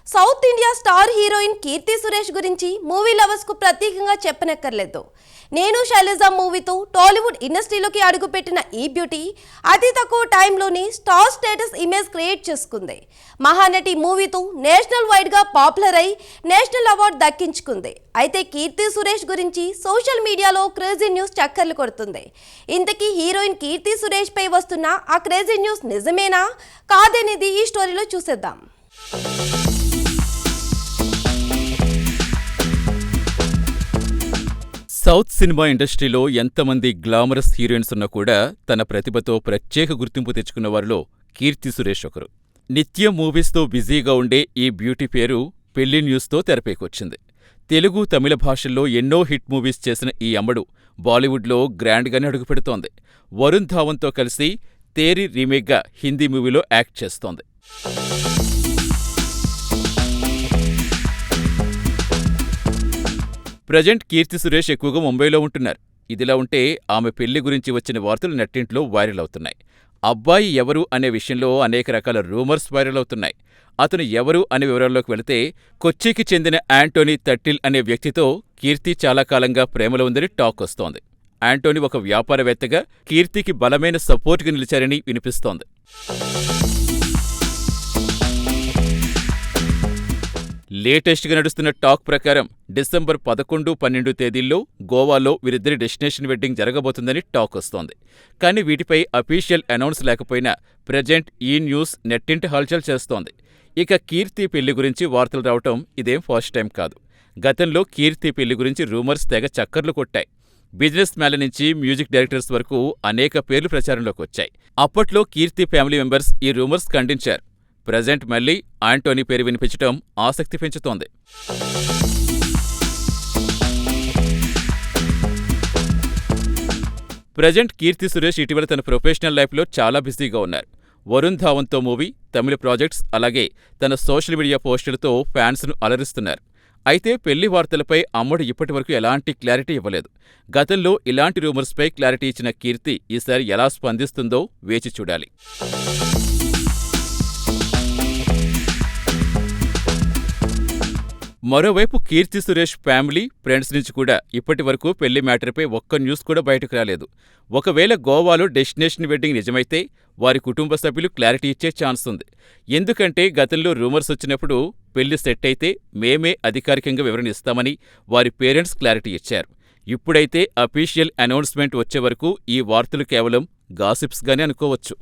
South India star heroine Keerthy Suresh గురించి movie lovers కు ప్రత్యేకంగా చెప్పనక్కర్లేదు. నేను శైలజ మూవీతో టాలీవుడ్ ఇండస్ట్రీలోకి అడుగుపెట్టిన ఈ బ్యూటీ అతి తక్కువ టైంలోనే స్టార్ స్టేటస్ ఇమేజ్ క్రియేట్ చేసుకుంది. మహానటి మూవీతో నేషనల్ వైడ్ గా పాపులర్ అయి నేషనల్ అవార్డు దక్కించుకుంది. అయితే కీర్తి సురేష్ గురించి సోషల్ మీడియాలో క్రేజీ న్యూస్ చక్కర్లు కొడుతుంది. ఇంతకీ హీరోయిన్ కీర్తి సురేష్ పై వస్తున్న ఆ క్రేజీ న్యూస్ నిజమేనా కాదనేది ఈ స్టోరీలో చూసేద్దాం. సౌత్ సినిమా ఇండస్ట్రీలో ఎంతమంది గ్లామరస్ హీరోయిన్స్ ఉన్నా కూడా తన ప్రతిభతో ప్రత్యేక గుర్తింపు తెచ్చుకున్న వారిలో కీర్తి సురేష్ ఒకరు. నిత్యం మూవీస్తో బిజీగా ఉండే ఈ బ్యూటీ పేరు పెళ్లి న్యూస్తో తెరపైకొచ్చింది. తెలుగు, తమిళ భాషల్లో ఎన్నో హిట్ మూవీస్ చేసిన ఈ అమ్మడు బాలీవుడ్లో గ్రాండ్గానే అడుగుపెడుతోంది. వరుణ్ ధావన్తో కలిసి తేరీ రీమేక్గా హిందీ మూవీలో యాక్ట్ చేస్తోంది. ప్రజెంట్ కీర్తి సురేష్ ఎక్కువగా ముంబైలో ఉంటున్నారు. ఇదిలా ఉంటే ఆమె పెళ్లి గురించి వచ్చిన వార్తలు నెట్టింట్లో వైరల్ అవుతున్నాయి. అబ్బాయి ఎవరు అనే విషయంలో అనేక రకాల రూమర్స్ వైరల్ అవుతున్నాయి. అతను ఎవరు అనే వివరాల్లోకి వెళితే, కొచ్చికి చెందిన యాంటోనీ తట్టిల్ అనే వ్యక్తితో కీర్తి చాలా కాలంగా ప్రేమలో ఉందని టాక్ వస్తోంది. యాంటోనీ ఒక వ్యాపారవేత్తగా కీర్తికి బలమైన సపోర్ట్గా నిలిచారని వినిపిస్తోంది. లేటెస్ట్గా నడుస్తున్న టాక్ ప్రకారం డిసెంబర్ 11, 12 తేదీల్లో గోవాలో వీరిద్దరి డెస్టినేషన్ వెడ్డింగ్ జరగబోతుందని టాక్ వస్తోంది. కానీ వీటిపై అఫీషియల్ అనౌన్స్ లేకపోయినా ప్రజెంట్ ఈ న్యూస్ నెట్టింటి హల్చల్ చేస్తోంది. ఇక కీర్తి పెళ్లి గురించి వార్తలు రావటం ఇదేం ఫస్ట్ టైం కాదు. గతంలో కీర్తి పెళ్లి గురించి రూమర్స్ తెగ చక్కర్లు కొట్టాయి. బిజినెస్ మ్యాన్ల నుంచి మ్యూజిక్ డైరెక్టర్స్ వరకు అనేక పేర్లు ప్రచారంలోకి వచ్చాయి. అప్పట్లో కీర్తి ఫ్యామిలీ మెంబర్స్ ఈ రూమర్స్ ఖండించారు. ప్రజెంట్ మళ్లీ యాంటోనీ పేరు వినిపించటం ఆసక్తి పెంచుతోంది. ప్రజెంట్ కీర్తి సురేష్ ఇటీవల తన ప్రొఫెషనల్ లైఫ్లో చాలా బిజీగా ఉన్నారు. వరుణ్ ధావన్తో మూవీ, తమిళ ప్రాజెక్ట్స్, అలాగే తన సోషల్ మీడియా పోస్టులతో ఫ్యాన్స్ను అలరిస్తున్నారు. అయితే పెళ్లి వార్తలపై అమ్మడు ఇప్పటివరకు ఎలాంటి క్లారిటీ ఇవ్వలేదు. గతంలో ఇలాంటి రూమర్స్పై క్లారిటీ ఇచ్చిన కీర్తి ఈసారి ఎలా స్పందిస్తుందో వేచి చూడాలి. మరోవైపు కీర్తి సురేష్ ఫ్యామిలీ, ఫ్రెండ్స్ నుంచి కూడా ఇప్పటివరకు పెళ్లి మ్యాటర్పై ఒక్క న్యూస్ కూడా బయటకు రాలేదు. ఒకవేళ గోవాలో డెస్టినేషన్ వెడ్డింగ్ నిజమైతే వారి కుటుంబ సభ్యులు క్లారిటీ ఇచ్చే ఛాన్స్ ఉంది. ఎందుకంటే గతంలో రూమర్స్ వచ్చినప్పుడు పెళ్లి సెట్ అయితే మేమే అధికారికంగా వివరణ ఇస్తామని వారి పేరెంట్స్ క్లారిటీ ఇచ్చారు. ఇప్పుడైతే అఫీషియల్ అనౌన్స్మెంట్ వచ్చే వరకు ఈ వార్తలు కేవలం గాసిప్స్గానే అనుకోవచ్చు.